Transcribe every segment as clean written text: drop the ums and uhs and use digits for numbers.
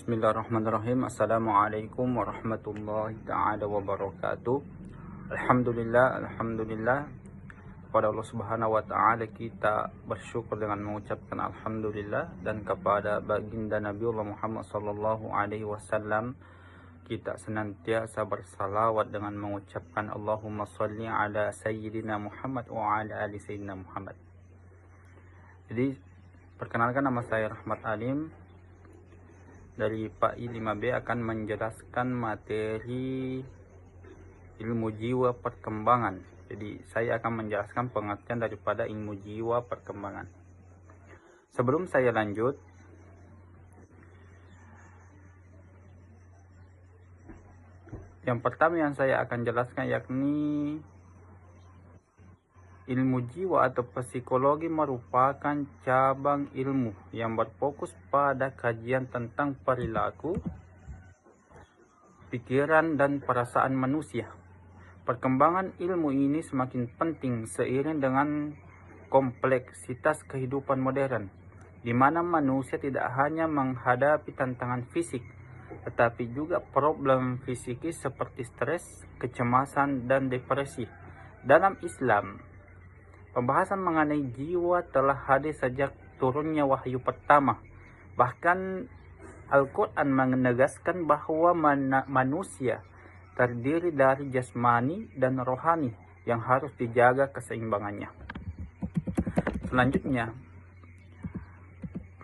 Bismillahirrahmanirrahim. Assalamualaikum warahmatullahi ta'ala wabarakatuh. Alhamdulillah kepada Allah subhanahu wa ta'ala kita bersyukur dengan mengucapkan Alhamdulillah, dan kepada baginda Nabiullah Muhammad sallallahu alaihi wasallam kita senantiasa bersalawat dengan mengucapkan Allahumma sholli ala sayyidina Muhammad wa ala ali sayyidina Muhammad. Jadi perkenalkan, nama saya Rahmat Alim dari PAI 5B akan menjelaskan materi ilmu jiwa perkembangan. Jadi saya akan menjelaskan pengertian daripada ilmu jiwa perkembangan. Sebelum saya lanjut, yang pertama yang saya akan jelaskan yakni ilmu jiwa atau psikologi merupakan cabang ilmu yang berfokus pada kajian tentang perilaku, pikiran, dan perasaan manusia. Perkembangan ilmu ini semakin penting seiring dengan kompleksitas kehidupan modern, di mana manusia tidak hanya menghadapi tantangan fisik, tetapi juga problem psikis seperti stres, kecemasan, dan depresi. Dalam Islam, pembahasan mengenai jiwa telah hadir sejak turunnya wahyu pertama. Bahkan Al-Quran menegaskan bahwa manusia terdiri dari jasmani dan rohani yang harus dijaga keseimbangannya. Selanjutnya,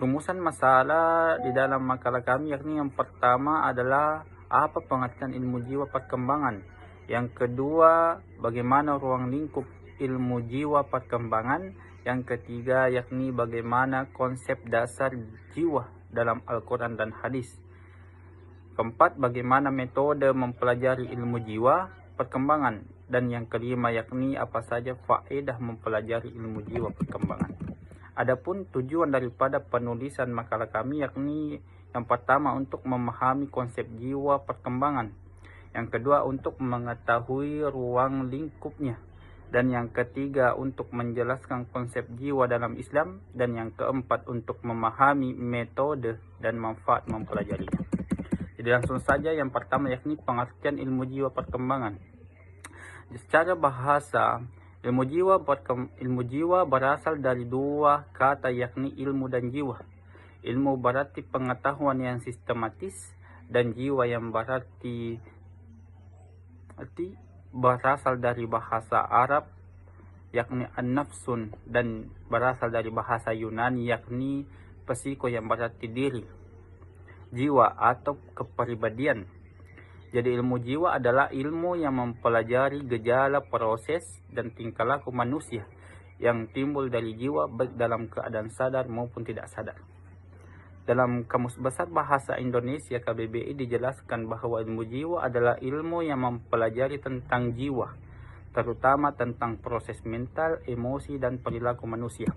rumusan masalah di dalam makalah kami yakni yang pertama adalah apa pengertian ilmu jiwa perkembangan. Yang kedua, bagaimana ruang lingkup ilmu jiwa perkembangan. Yang ketiga yakni bagaimana konsep dasar jiwa dalam Al-Quran dan hadis. Keempat, bagaimana metode mempelajari ilmu jiwa perkembangan. Dan yang kelima yakni apa saja faedah mempelajari ilmu jiwa perkembangan. Adapun tujuan daripada penulisan makalah kami yakni yang pertama untuk memahami konsep jiwa perkembangan, yang kedua untuk mengetahui ruang lingkupnya, dan yang ketiga untuk menjelaskan konsep jiwa dalam Islam, dan yang keempat untuk memahami metode dan manfaat mempelajarinya. Jadi langsung saja, yang pertama yakni pengertian ilmu jiwa perkembangan. Secara bahasa, ilmu jiwa berasal dari dua kata yakni ilmu dan jiwa. Ilmu berarti pengetahuan yang sistematis, dan jiwa yang berarti berasal dari bahasa Arab yakni an-nafsun, dan berasal dari bahasa Yunani yakni psiko yang berarti diri, jiwa atau kepribadian. Jadi ilmu jiwa adalah ilmu yang mempelajari gejala, proses, dan tingkah laku manusia yang timbul dari jiwa baik dalam keadaan sadar maupun tidak sadar. Dalam Kamus Besar Bahasa Indonesia KBBI dijelaskan bahwa ilmu jiwa adalah ilmu yang mempelajari tentang jiwa, terutama tentang proses mental, emosi, dan perilaku manusia.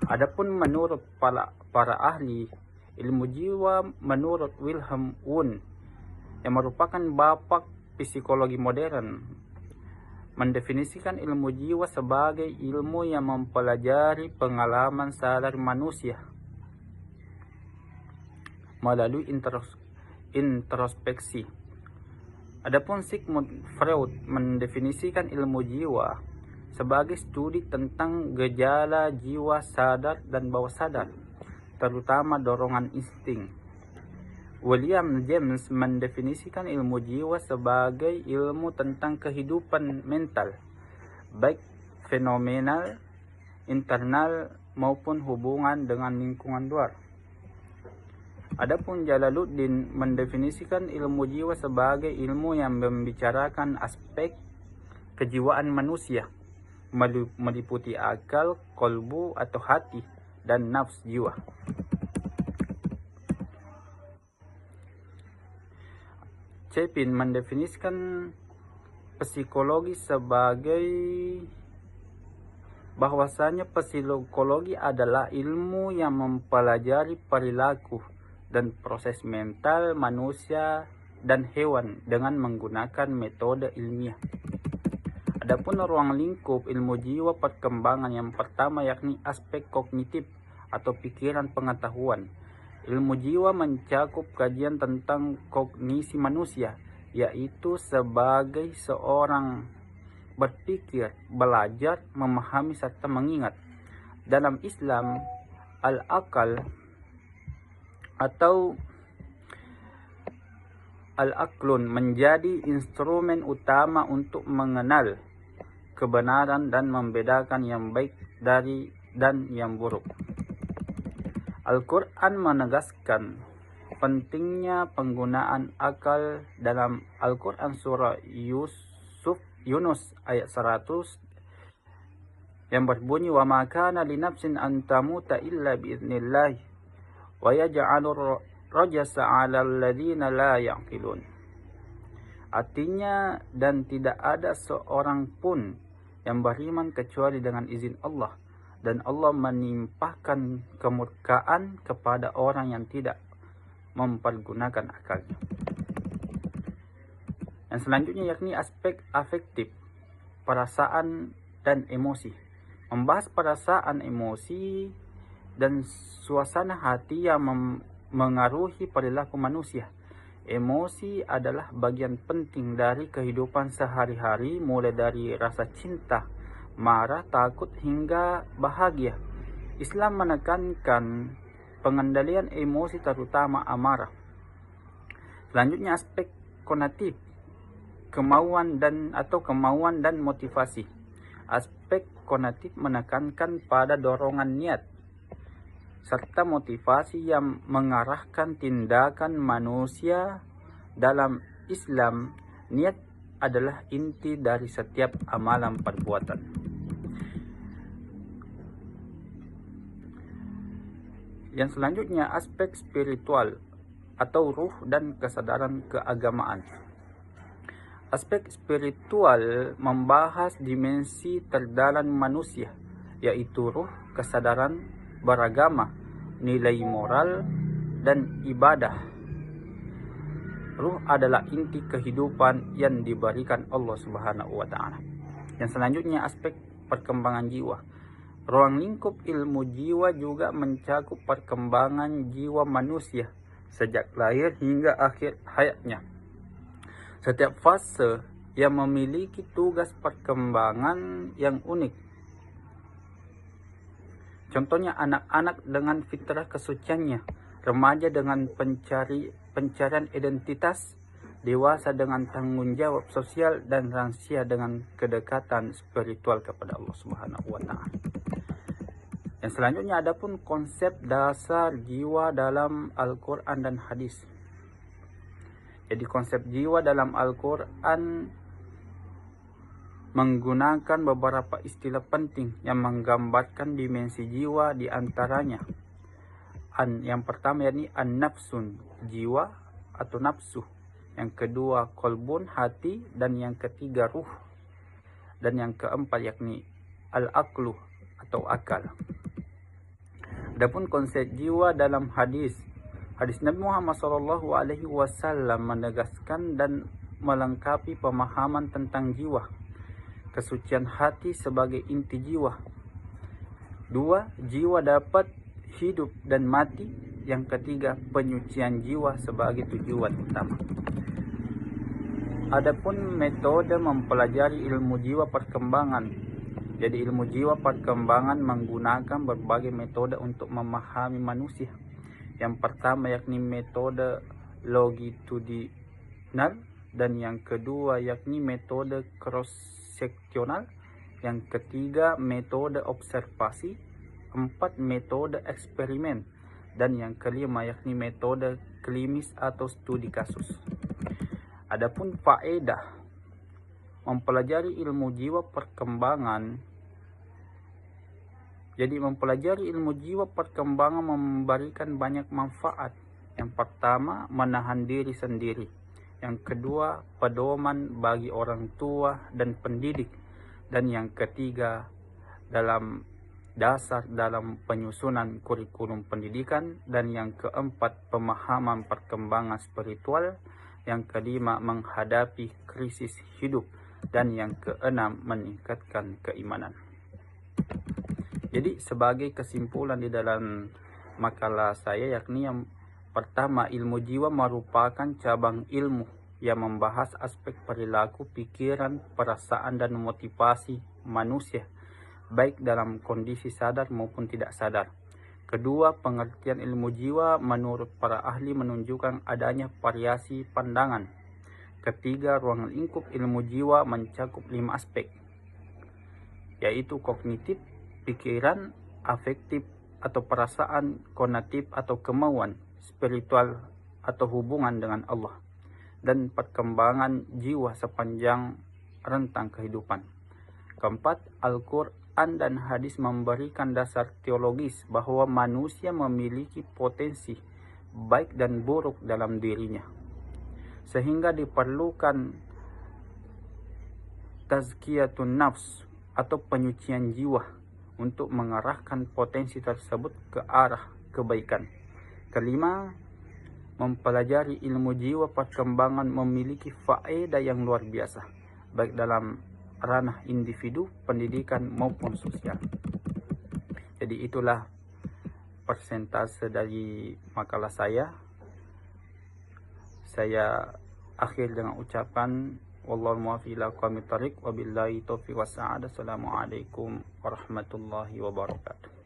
Adapun menurut para ahli ilmu jiwa, menurut Wilhelm Wundt yang merupakan bapak psikologi modern, mendefinisikan ilmu jiwa sebagai ilmu yang mempelajari pengalaman sadar manusia melalui introspeksi. Adapun Sigmund Freud mendefinisikan ilmu jiwa sebagai studi tentang gejala jiwa sadar dan bawah sadar, terutama dorongan insting. William James mendefinisikan ilmu jiwa sebagai ilmu tentang kehidupan mental, baik fenomenal, internal, maupun hubungan dengan lingkungan luar. Adapun Jalaluddin mendefinisikan ilmu jiwa sebagai ilmu yang membicarakan aspek kejiwaan manusia, meliputi akal, kolbu atau hati, dan nafs jiwa. Chapin mendefinisikan psikologi sebagai bahwasanya psikologi adalah ilmu yang mempelajari perilaku dan proses mental manusia dan hewan dengan menggunakan metode ilmiah. Adapun ruang lingkup ilmu jiwa perkembangan yang pertama yakni aspek kognitif atau pikiran pengetahuan, Ilmu jiwa mencakup kajian tentang kognisi manusia, yaitu sebagai seorang berpikir, belajar, memahami, serta mengingat. Dalam Islam, al-akal atau al-aklun menjadi instrumen utama untuk mengenal kebenaran dan membedakan yang baik dari dan yang buruk. Al-Quran menegaskan pentingnya penggunaan akal dalam Al-Quran surah Yunus ayat 100 yang berbunyi, wa ma kana li nafsin an tamuta illa biiznillah wa yaj'alur rajasa 'alal ladzina la ya'qilun. Artinya, dan tidak ada seorang pun yang beriman kecuali dengan izin Allah, dan Allah menimpahkan kemurkaan kepada orang yang tidak mempergunakan akalnya. Yang selanjutnya yakni aspek afektif, perasaan dan emosi. Membahas perasaan, emosi, dan suasana hati yang mengaruhi perilaku manusia. Emosi adalah bagian penting dari kehidupan sehari-hari, mulai dari rasa cinta, marah, takut, hingga bahagia. Islam menekankan pengendalian emosi, terutama amarah. Selanjutnya aspek kognitif, kemauan dan motivasi. Aspek kognitif menekankan pada dorongan niat serta motivasi yang mengarahkan tindakan manusia. Dalam Islam, niat adalah inti dari setiap amalan perbuatan. Yang selanjutnya aspek spiritual atau ruh dan kesadaran keagamaan. Aspek spiritual membahas dimensi terdalam manusia, yaitu ruh, kesadaran beragama, nilai moral, dan ibadah. Ruh adalah inti kehidupan yang diberikan Allah Subhanahu wa Ta'ala. Yang selanjutnya aspek perkembangan jiwa. Ruang lingkup ilmu jiwa juga mencakup perkembangan jiwa manusia sejak lahir hingga akhir hayatnya. Setiap fase yang memiliki tugas perkembangan yang unik. Contohnya anak-anak dengan fitrah kesuciannya, remaja dengan pencarian identitas, dewasa dengan tanggung jawab sosial, dan lansia dengan kedekatan spiritual kepada Allah Subhanahu wa Ta'ala. Yang selanjutnya adapun konsep dasar jiwa dalam Al-Quran dan hadis. Jadi konsep jiwa dalam Al-Quran menggunakan beberapa istilah penting yang menggambarkan dimensi jiwa, di antaranya yang pertama yakni an-nafsun, jiwa atau nafsu. Yang kedua qalbun, hati, dan yang ketiga ruh. Dan yang keempat yakni al-aqlu atau akal. Adapun konsep jiwa dalam hadis Nabi Muhammad SAW menegaskan dan melengkapi pemahaman tentang jiwa. Kesucian hati sebagai inti jiwa. 2. Jiwa dapat hidup dan mati. Yang ketiga, penyucian jiwa sebagai tujuan utama. Adapun metode mempelajari ilmu jiwa perkembangan. Jadi ilmu jiwa perkembangan menggunakan berbagai metode untuk memahami manusia. Yang pertama yakni metode longitudinal, dan yang kedua yakni metode cross-seksional, yang ketiga metode observasi, 4 metode eksperimen, dan yang kelima yakni metode klinis atau studi kasus. Adapun faedah mempelajari ilmu jiwa perkembangan. Jadi mempelajari ilmu jiwa perkembangan memberikan banyak manfaat. Yang pertama, menahan diri sendiri. Yang kedua, pedoman bagi orang tua dan pendidik. Dan yang ketiga, dalam penyusunan kurikulum pendidikan. Dan yang keempat, pemahaman perkembangan spiritual. Yang kelima, menghadapi krisis hidup. Dan yang keenam, meningkatkan keimanan. Jadi sebagai kesimpulan di dalam makalah saya, yakni yang pertama, ilmu jiwa merupakan cabang ilmu yang membahas aspek perilaku, pikiran, perasaan, dan motivasi manusia, baik dalam kondisi sadar maupun tidak sadar. Kedua, pengertian ilmu jiwa menurut para ahli menunjukkan adanya variasi pandangan. Ketiga, ruang lingkup ilmu jiwa mencakup 5 aspek, yaitu kognitif, pikiran, afektif atau perasaan, konatif atau kemauan, spiritual atau hubungan dengan Allah, dan perkembangan jiwa sepanjang rentang kehidupan. Keempat, Al-Quran dan hadis memberikan dasar teologis bahwa manusia memiliki potensi baik dan buruk dalam dirinya, sehingga diperlukan tazkiyatun nafs atau penyucian jiwa untuk mengarahkan potensi tersebut ke arah kebaikan. Kelima, mempelajari ilmu jiwa perkembangan memiliki faedah yang luar biasa, baik dalam ranah individu, pendidikan maupun sosial. Jadi itulah persentase dari makalah saya. Saya akhir dengan ucapan wallahu muwaffiq ila aqwamit thariq, wabillahi taufiq was sa'adah. Assalamualaikum warahmatullahi wabarakatuh.